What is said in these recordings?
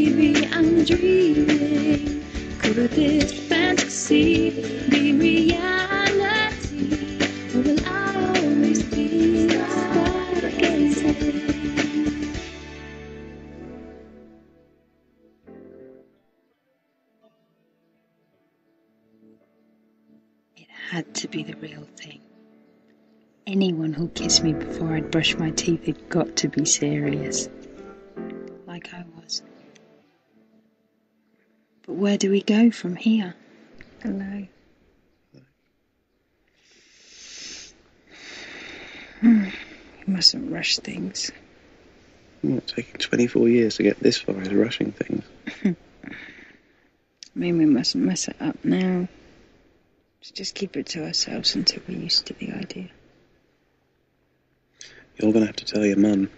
Maybe I'm dreaming. Could this fantasy be reality? Or will I always be stargazing? It had to be the real thing. Anyone who kissed me before I'd brushed my teeth had got to be serious. Like I was. But where do we go from here? Hello. You mustn't rush things. It's taking 24 years to get this far is rushing things. I mean, we mustn't mess it up now. Just keep it to ourselves until we're used to the idea. You're going to have to tell your mum.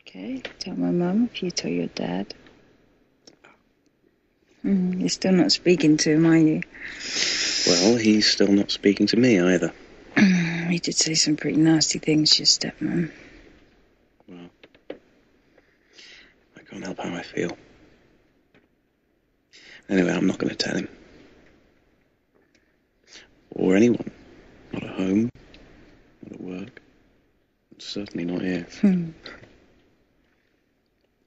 Okay, tell my mum if you tell your dad. You're still not speaking to him, are you? Well, he's still not speaking to me either. He did say some pretty nasty things to your stepmom. Well, I can't help how I feel. Anyway, I'm not going to tell him. Or anyone. Not at home. Not at work. Certainly not here.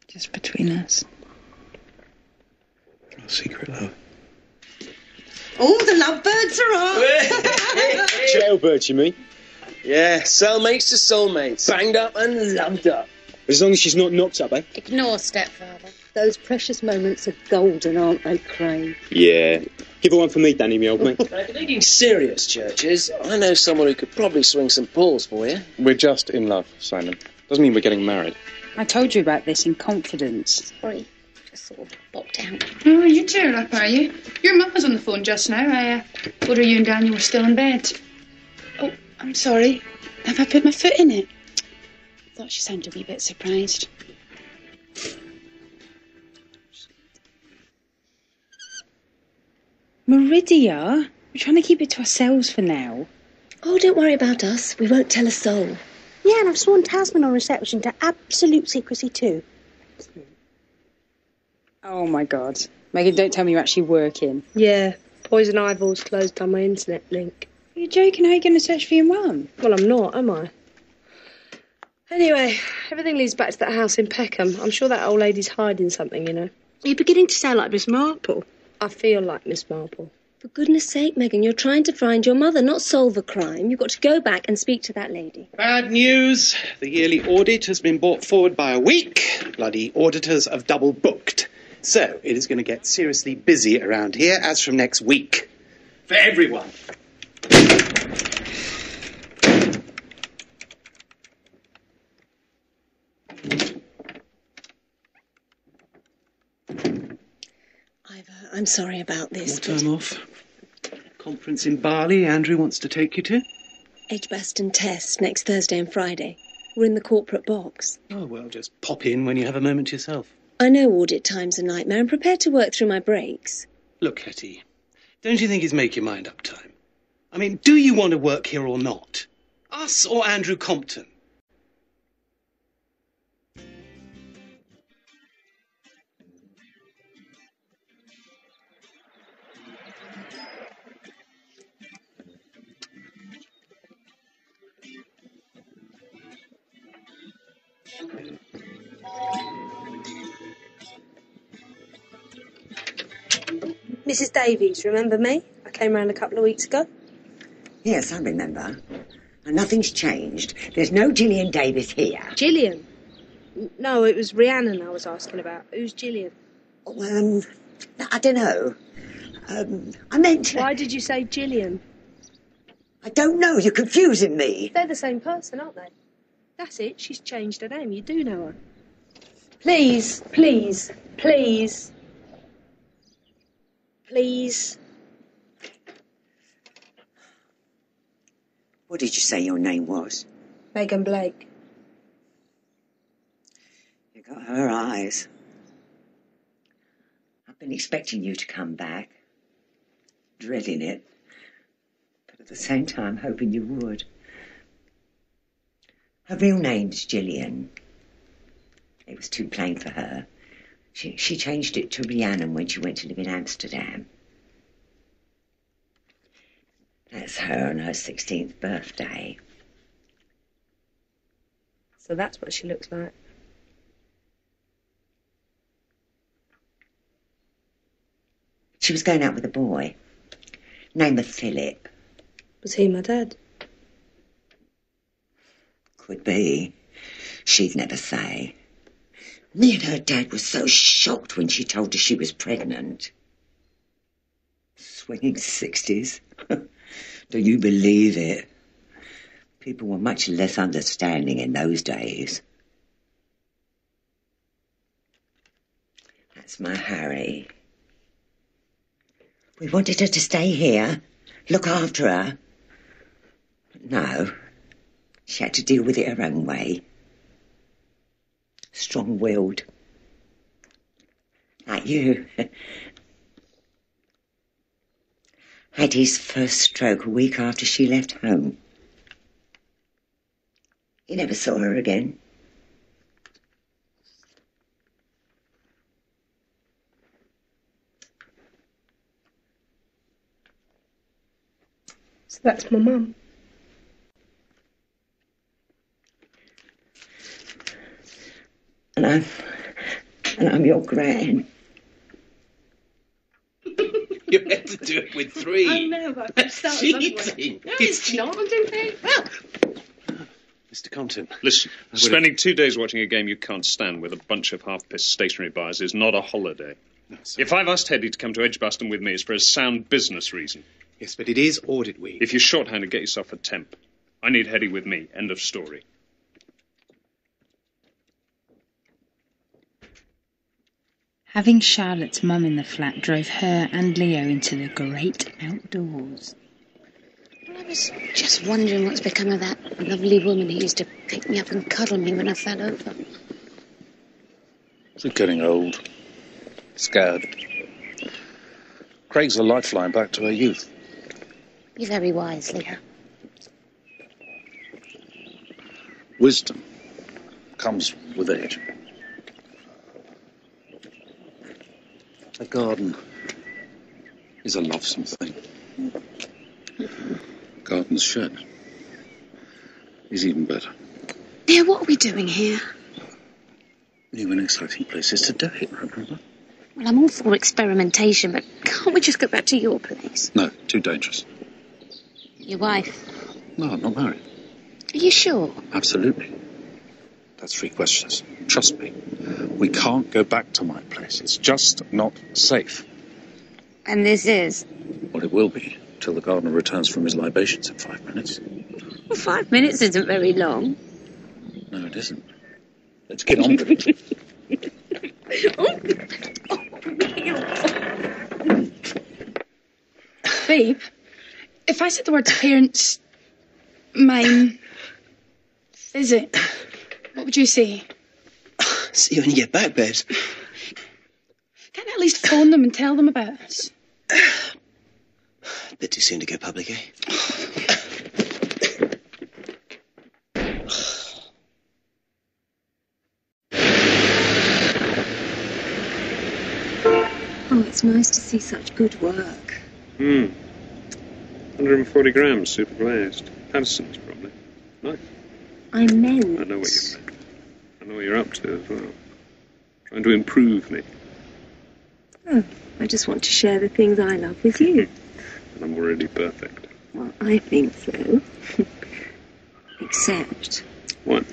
Just between us. A secret love. Oh, the lovebirds are up! Jailbirds, you mean? Yeah, cellmates to soulmates. Banged up and loved up. As long as she's not knocked up, eh? Ignore stepfather. Those precious moments are golden, aren't they, Craig? Yeah. Give her one for me, Danny, me old mate. If you're needing serious churches, I know someone who could probably swing some balls for you. We're just in love, Simon. Doesn't mean we're getting married. I told you about this in confidence. Sorry, just sort of popped out. Oh, you cheered up, are you? Your mum was on the phone just now. I told her you and Daniel were still in bed. Oh, I'm sorry. Have I put my foot in it? Thought she sounded a wee bit surprised. Meridia, we're trying to keep it to ourselves for now. Oh, don't worry about us. We won't tell a soul. Yeah, and I've sworn Tasman on reception to absolute secrecy too. Oh my God. Megan, don't tell me you're actually working. Yeah, Poison Eyeballs closed down my internet link. Are you joking? How are you going to search for your mum? Well, I'm not, am I? Anyway, everything leads back to that house in Peckham. I'm sure that old lady's hiding something, you know. You're beginning to sound like Miss Marple. I feel like Miss Marple. For goodness sake, Megan, you're trying to find your mother, not solve a crime. You've got to go back and speak to that lady. Bad news. The yearly audit has been brought forward by a week. Bloody auditors have double booked. So it is going to get seriously busy around here as from next week. For everyone. I'm sorry about this. More time off. Conference in Bali Andrew wants to take you to. Edgbaston test next Thursday and Friday. We're in the corporate box. Oh, well, just pop in when you have a moment yourself. I know audit time's a nightmare. I'm prepared to work through my breaks. Look, Hetty, don't you think it's make your mind up time? I mean, do you want to work here or not? Us or Andrew Compton? Mrs. Davies, remember me? I came round a couple of weeks ago. Yes, I remember. And nothing's changed. There's no Gillian Davis here. Gillian? No, it was Rhiannon I was asking about. Who's Gillian? I don't know. I meant... Why did you say Gillian? I don't know. You're confusing me. They're the same person, aren't they? That's it. She's changed her name. You do know her. Please, please, please. Please. What did you say your name was? Megan Blake. You got her eyes. I've been expecting you to come back. Dreading it. But at the same time, hoping you would. Her real name's Gillian. It was too plain for her. She changed it to Rhiannon when she went to live in Amsterdam. That's her on her 16th birthday. So that's what she looks like. She was going out with a boy. Name was Philip. Was he my dad? Could be. She'd never say. Me and her dad were so shocked when she told us she was pregnant. Swinging 60s. Do you believe it? People were much less understanding in those days. That's my Harry. We wanted her to stay here, look after her. But no, she had to deal with it her own way. Strong-willed. Like you. Had his first stroke a week after she left home. He never saw her again. So that's my mum. And I'm your gran. You had to do it with 3. I know, but I started cheating. No, it's not. I'm doing very well. Mr. Compton. Listen, spending 2 days watching a game you can't stand with a bunch of half-pissed stationary buyers is not a holiday. No, sir. If I've asked Hetty to come to Edgbaston with me, it's for a sound business reason. Yes, but it is audit week. If you're shorthanded, get yourself a temp. I need Hetty with me. End of story. Having Charlotte's mum in the flat drove her and Leo into the great outdoors. Well, I was just wondering what's become of that lovely woman who used to pick me up and cuddle me when I fell over. She's getting old. Scared. Craig's a lifeline back to her youth. You're very wise, Leo. Wisdom comes with age. A garden is a lovesome thing. Garden's shed is even better. Leo, what are we doing here? New and exciting places to date, remember? Well, I'm all for experimentation, but can't we just go back to your place? No, too dangerous. Your wife? No, I'm not married. Are you sure? Absolutely. That's 3 questions. Trust me. We can't go back to my place. It's just not safe. And this is? Well, it will be, till the gardener returns from his libations in 5 minutes. Well, 5 minutes isn't very long. No, it isn't. Let's get on with it. Babe, if I said the words parents, mine, visit, what would you say? See you when you get back, babes. Can't I at least phone them and tell them about us? Bit too soon to go public, eh? Oh, it's nice to see such good work. 140 grams, super glazed. Patterson's probably. Nice. I meant... I know what you meant. I know what you're up to as well. Trying to improve me. Oh, I just want to share the things I love with you. And I'm already perfect. Well, I think so. Except... What?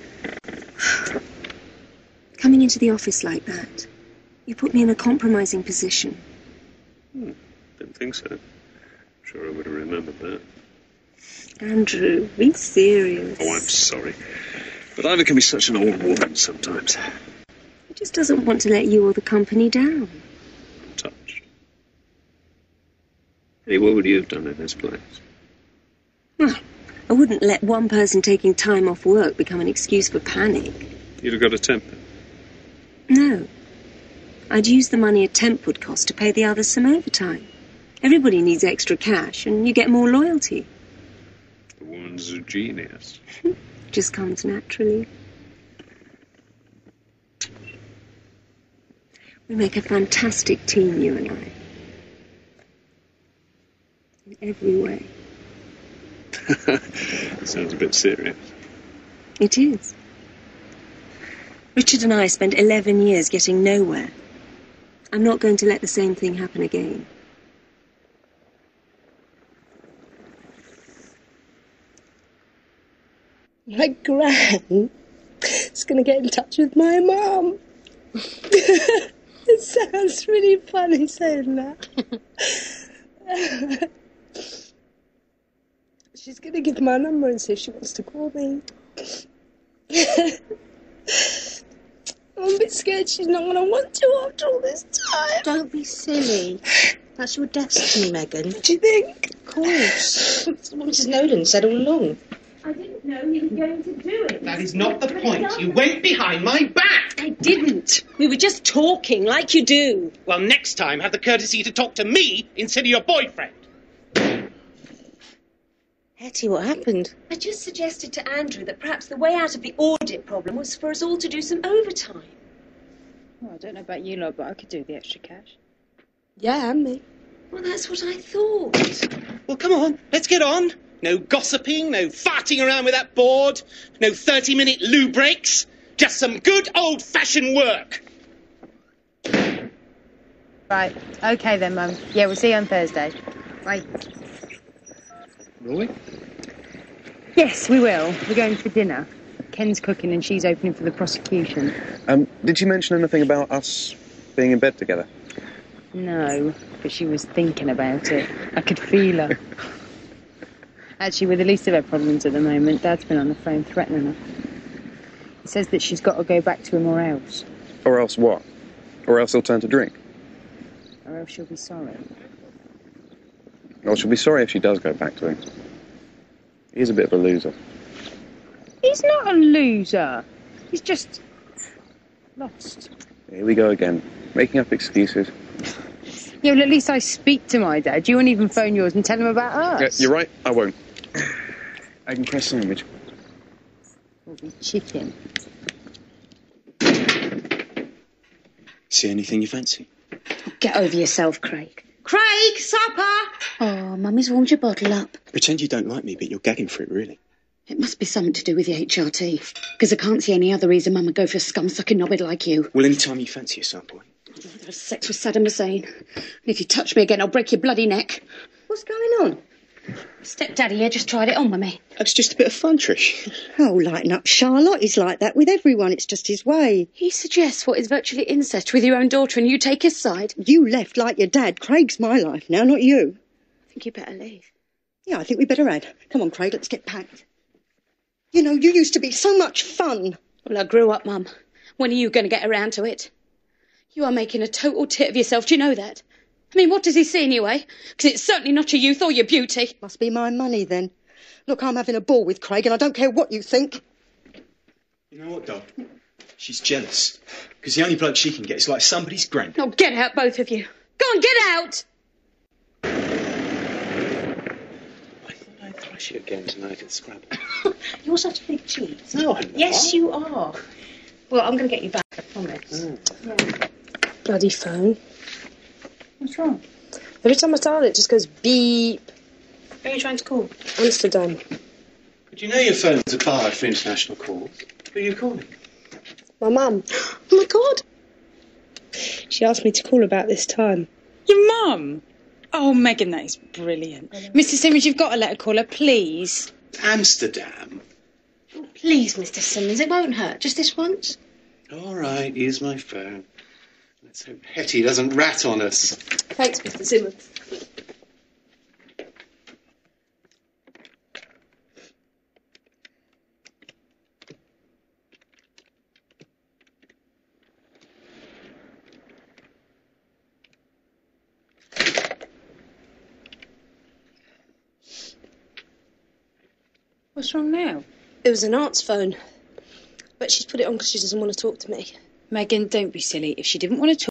Coming into the office like that, you put me in a compromising position. Didn't think so. Sure I would have remembered that. Andrew, be serious. Oh, I'm sorry. But Ivor can be such an old woman sometimes. He just doesn't want to let you or the company down. I'm touched. Hey, what would you have done in this place? Well, I wouldn't let one person taking time off work become an excuse for panic. You'd have got a temper. No. I'd use the money a temp would cost to pay the others some overtime. Everybody needs extra cash, and you get more loyalty. The woman's a genius. Just comes naturally. We make a fantastic team, you and I. In every way. Sounds a bit serious. It is. Richard and I spent 11 years getting nowhere. I'm not going to let the same thing happen again. My gran is going to get in touch with my mum. It sounds really funny saying that. She's going to give my number and see if she wants to call me. I'm a bit scared she's not going to want to after all this time. Don't be silly. That's your destiny, Megan. Do you think? Of course. That's what Mrs. Nolan said all along. I didn't know you were going to do it. That is not the point. You went behind my back. I didn't. We were just talking, like you do. Well, next time, have the courtesy to talk to me instead of your boyfriend. Hetty, what happened? I just suggested to Andrew that perhaps the way out of the audit problem was for us all to do some overtime. Well, I don't know about you lot, but I could do the extra cash. Yeah, and me. Well, that's what I thought. Well, come on, let's get on. No gossiping, no farting around with that board, no 30-minute loo breaks. Just some good old-fashioned work. Right, okay then, Mum. Yeah, we'll see you on Thursday. Bye. Will we? Yes, we will. We're going for dinner. Ken's cooking and she's opening for the prosecution. Did you mention anything about us being in bed together? No, but she was thinking about it. I could feel her. Actually, with the least of her problems at the moment, Dad's been on the phone threatening her. He says that she's got to go back to him or else. Or else what? Or else he'll turn to drink? Or else she'll be sorry. Well, she'll be sorry if she does go back to him. He's a bit of a loser. He's not a loser. He's just lost. Here we go again, making up excuses. Yeah, well, at least I speak to my dad. You won't even phone yours and tell him about us. Yeah, you're right, I won't. I can press sandwich. Will be chicken. See anything you fancy? Get over yourself, Craig. Craig, supper! Oh, Mummy's warmed your bottle up. Pretend you don't like me, but you're gagging for it, really. It must be something to do with the HRT, because I can't see any other reason Mum would go for a scum-sucking knobhead like you. Well, any time you fancy yourself, boy. I'd rather have sex with Saddam Hussein. And if you touch me again, I'll break your bloody neck. What's going on? Stepdaddy here just tried it on with me. That's just a bit of fun, Trish. Oh, lighten up, Charlotte. He's like that with everyone. It's just his way. He suggests what is virtually incest with your own daughter and you take his side. You left like your dad. Craig's my life now, not you. I think you better leave. Yeah, I think we better add. Come on, Craig, let's get packed. You know, you used to be so much fun. Well, I grew up, Mum. When are you going to get around to it? You are making a total tit of yourself. Do you know that? I mean, what does he see anyway? Because it's certainly not your youth or your beauty. Must be my money, then. Look, I'm having a ball with Craig, and I don't care what you think. You know what, Doc? She's jealous. Because the only bloke she can get is like somebody's grand. Oh, get out, both of you. Go on, get out! I thought I'd thrash you again tonight at Scrabble. You're such a big cheat. No, I'm not. Yes, you are. Well, I'm going to get you back, I promise. Yeah. Bloody phone. What's wrong? Every time I dial it, it just goes beep. Who are you trying to call? Amsterdam. But you know your phone's are barred for international calls. Who are you calling? My mum. Oh, my God. She asked me to call about this time. Your mum? Oh, Megan, that is brilliant. Mr. Simmons, you've got to let her call her, please. Amsterdam. Oh, please, Mr. Simmons, it won't hurt. Just this once. All right, here's my phone. Let's hope Hetty doesn't rat on us. Thanks, Mr. Simmons. What's wrong now? It was an aunt's phone. But she's put it on because she doesn't want to talk to me. Megan, don't be silly. If she didn't want to talk